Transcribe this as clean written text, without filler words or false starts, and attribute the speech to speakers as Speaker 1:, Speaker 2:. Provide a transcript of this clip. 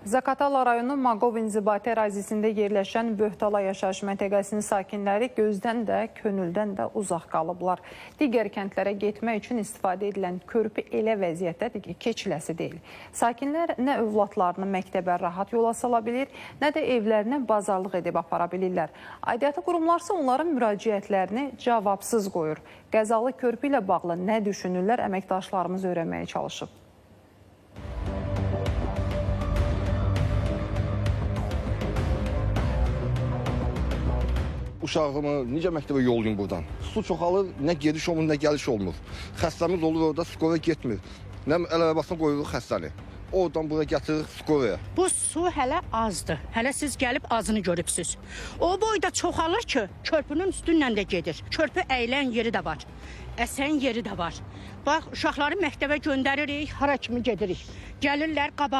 Speaker 1: Zaqatala rayonu Maqov-İnzibati ərazisində yerləşən Böhtala yaşayış məntəqəsinin sakinləri gözdən də, könüldən də uzaq qalıblar. Digər kəndlərə getmək üçün istifadə edilən körpü elə vəziyyətdədir ki, keçiləsi deyil. Sakinlər nə övladlarını məktəbə rahat yola sala bilir, nə də evlərinə bazarlıq edib apara bilirlər. Aidiyyatı qurumlarsa onların müraciətlərini cavabsız qoyur. Qəzalı körpü ilə bağlı nə düşünürlər, əməkdaşlarımız öyrənməyə çalışıb.
Speaker 2: Uşağımı necə məktəbə yollayım buradan? Su çoxalır, nə gediş olmur, nə gəliş olmur. Xəstəmiz olur orada, skora getmir. Nə əl arabasına qoyuruq xəstəni. Oradan bura gətiririk skoraya.
Speaker 3: Bu su hələ azdır. Hələ siz gəlib azını görübsünüz. O boyda çoxalır ki, körpünün üstündən də gedir. Körpü əyilən yeri də var. Əsən yeri də var. Bax, uşaqları məktəbə göndəririk, hara kimi gedirik. Gəlirlər qabaq.